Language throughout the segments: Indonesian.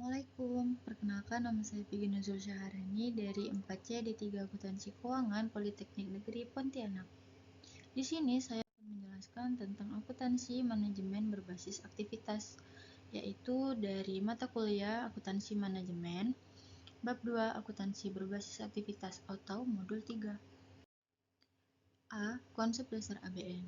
Assalamualaikum, perkenalkan nama saya Peggy Nuzul Syaharani dari 4C D3 Akuntansi Keuangan Politeknik Negeri Pontianak. Di sini saya akan menjelaskan tentang akuntansi manajemen berbasis aktivitas, yaitu dari mata kuliah Akuntansi Manajemen, bab 2 Akuntansi berbasis aktivitas atau modul 3. A. Konsep dasar ABM.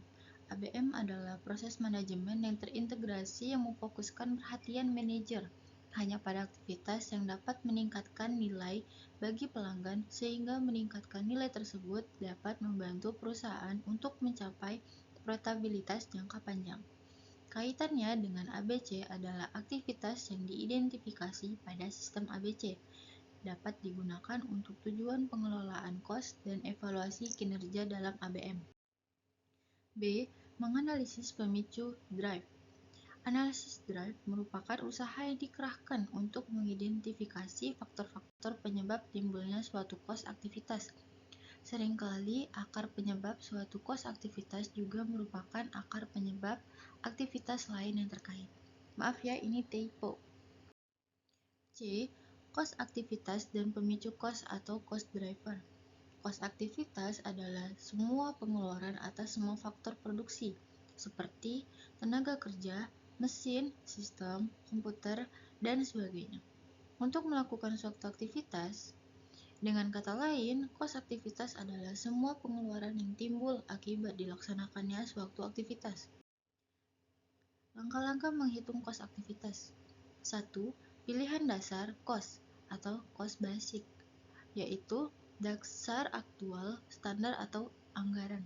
ABM adalah proses manajemen yang terintegrasi yang memfokuskan perhatian manajer hanya pada aktivitas yang dapat meningkatkan nilai bagi pelanggan sehingga meningkatkan nilai tersebut dapat membantu perusahaan untuk mencapai profitabilitas jangka panjang. Kaitannya dengan ABC adalah aktivitas yang diidentifikasi pada sistem ABC dapat digunakan untuk tujuan pengelolaan kos dan evaluasi kinerja dalam ABM. B. Menganalisis pemicu drive. Analisis drive merupakan usaha yang dikerahkan untuk mengidentifikasi faktor-faktor penyebab timbulnya suatu kos aktivitas. Seringkali akar penyebab suatu kos aktivitas juga merupakan akar penyebab aktivitas lain yang terkait. Maaf ya, ini typo. C. Kos aktivitas dan pemicu kos atau cost driver. Kos aktivitas adalah semua pengeluaran atas semua faktor produksi, seperti tenaga kerja, mesin, sistem, komputer, dan sebagainya. Untuk melakukan suatu aktivitas, dengan kata lain, kos aktivitas adalah semua pengeluaran yang timbul akibat dilaksanakannya suatu aktivitas. Langkah-langkah menghitung kos aktivitas. 1. Pilihan dasar kos atau cost basic, yaitu dasar aktual, standar atau anggaran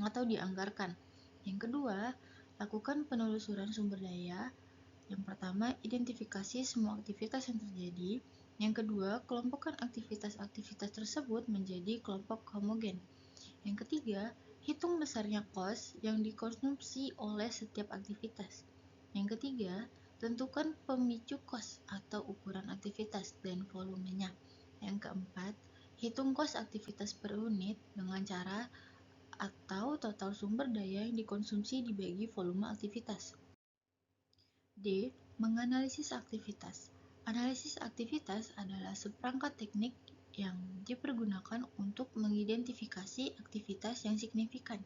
atau dianggarkan. Yang kedua, lakukan penelusuran sumber daya. Yang pertama, identifikasi semua aktivitas yang terjadi. Yang kedua, kelompokkan aktivitas-aktivitas tersebut menjadi kelompok homogen. Yang ketiga, hitung besarnya kos yang dikonsumsi oleh setiap aktivitas. Yang ketiga, tentukan pemicu kos atau ukuran aktivitas dan volumenya. Yang keempat, hitung kos aktivitas per unit dengan cara atau total sumber daya yang dikonsumsi dibagi volume aktivitas. D. Menganalisis aktivitas. Analisis aktivitas adalah seperangkat teknik yang dipergunakan untuk mengidentifikasi aktivitas yang signifikan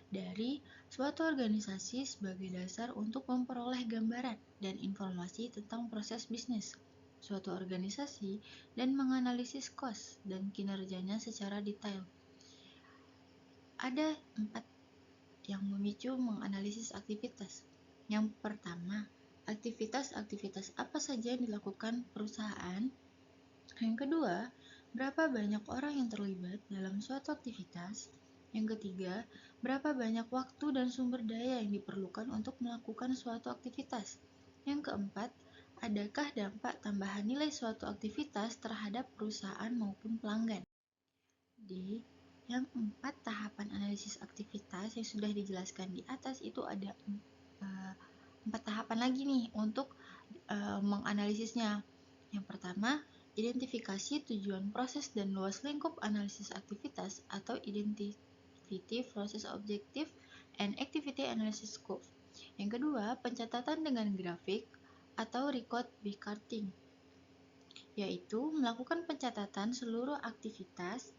dari suatu organisasi sebagai dasar untuk memperoleh gambaran dan informasi tentang proses bisnis suatu organisasi dan menganalisis kos dan kinerjanya secara detail. Ada 4 yang memicu menganalisis aktivitas. Yang pertama, aktivitas-aktivitas apa saja yang dilakukan perusahaan. Yang kedua, berapa banyak orang yang terlibat dalam suatu aktivitas. Yang ketiga, berapa banyak waktu dan sumber daya yang diperlukan untuk melakukan suatu aktivitas. Yang keempat, adakah dampak tambahan nilai suatu aktivitas terhadap perusahaan maupun pelanggan. D. Yang 4 tahapan analisis aktivitas yang sudah dijelaskan di atas itu ada 4 tahapan lagi nih untuk menganalisisnya. Yang pertama, identifikasi tujuan proses dan luas lingkup analisis aktivitas atau Identity Process Objective and Activity Analysis Scope. Yang kedua, pencatatan dengan grafik atau record by charting, yaitu melakukan pencatatan seluruh aktivitas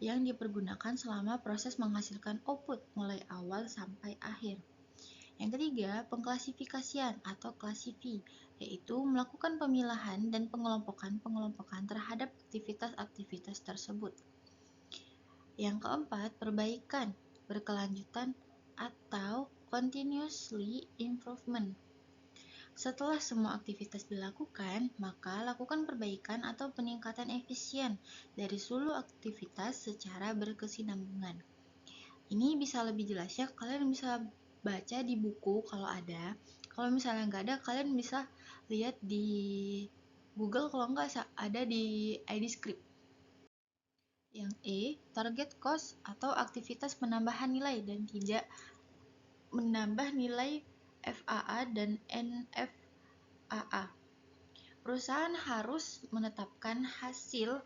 yang dipergunakan selama proses menghasilkan output mulai awal sampai akhir. Yang ketiga, pengklasifikasian atau klasifi, yaitu melakukan pemilahan dan pengelompokan terhadap aktivitas-aktivitas tersebut. Yang keempat, perbaikan berkelanjutan atau continuously improvement. Setelah semua aktivitas dilakukan, maka lakukan perbaikan atau peningkatan efisien dari seluruh aktivitas secara berkesinambungan. Ini bisa lebih jelasnya, kalian bisa baca di buku kalau ada. Kalau misalnya nggak ada, kalian bisa lihat di Google, kalau nggak ada di ID Script. Yang E, target cost atau aktivitas penambahan nilai dan tidak menambah nilai FAA dan NFAA. Perusahaan harus menetapkan hasil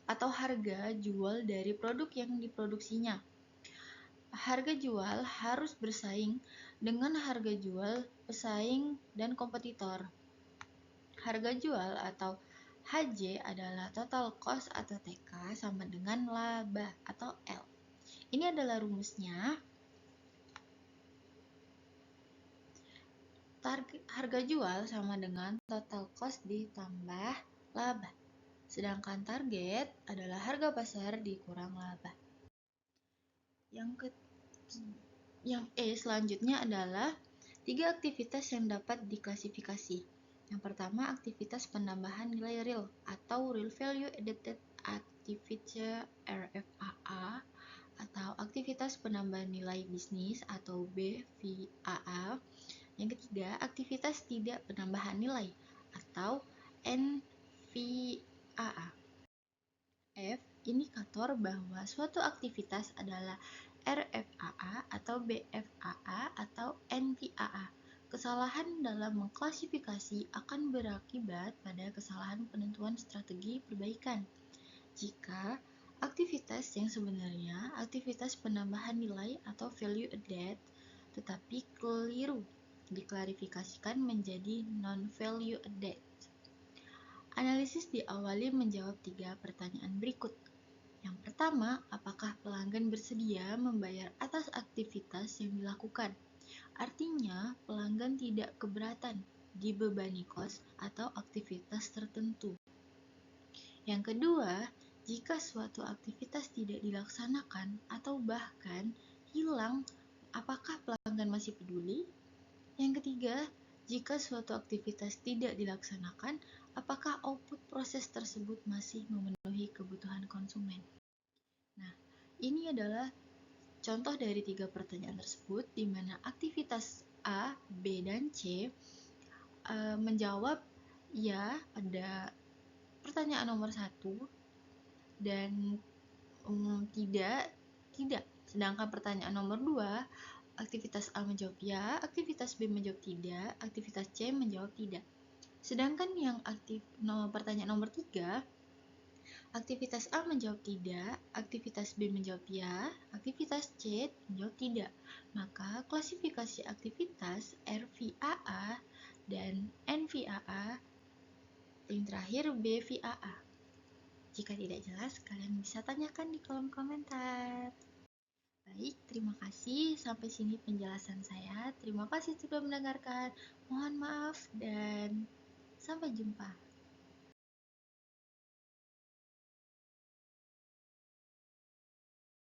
atau harga jual dari produk yang diproduksinya. Harga jual harus bersaing dengan harga jual pesaing dan kompetitor. Harga jual atau HJ adalah total cost atau TK sama dengan laba atau L. Ini adalah rumusnya. Harga jual sama dengan total cost ditambah laba. Sedangkan target adalah harga pasar dikurang laba. Yang selanjutnya adalah 3 aktivitas yang dapat diklasifikasi. Yang pertama, aktivitas penambahan nilai real atau Real Value Added Activity RVAA, atau aktivitas penambahan nilai bisnis atau BVAA. Yang ketiga, aktivitas tidak penambahan nilai atau NVAA. F. Indikator bahwa suatu aktivitas adalah RVAA atau BVAA atau NVAA. Kesalahan dalam mengklasifikasi akan berakibat pada kesalahan penentuan strategi perbaikan. Jika aktivitas yang sebenarnya aktivitas penambahan nilai atau value added tetapi keliru diklarifikasikan menjadi non-value added. Analisis diawali menjawab 3 pertanyaan berikut. Yang pertama, apakah pelanggan bersedia membayar atas aktivitas yang dilakukan? Artinya, pelanggan tidak keberatan dibebani kos atau aktivitas tertentu. Yang kedua, jika suatu aktivitas tidak dilaksanakan atau bahkan hilang, apakah pelanggan masih peduli? Yang ketiga, jika suatu aktivitas tidak dilaksanakan, apakah output proses tersebut masih memenuhi kebutuhan konsumen? Nah, ini adalah contoh dari 3 pertanyaan tersebut, di mana aktivitas A, B, dan C menjawab ya pada pertanyaan nomor 1 dan tidak. Sedangkan pertanyaan nomor 2, aktivitas A menjawab ya, aktivitas B menjawab tidak, aktivitas C menjawab tidak. Sedangkan yang pertanyaan nomor 3, aktivitas A menjawab tidak, aktivitas B menjawab ya, aktivitas C menjawab tidak. Maka klasifikasi aktivitas RVAA dan NVAA, yang terakhir BVAA. Jika tidak jelas, kalian bisa tanyakan di kolom komentar. Baik, terima kasih. Sampai sini penjelasan saya. Terima kasih sudah mendengarkan. Mohon maaf dan sampai jumpa.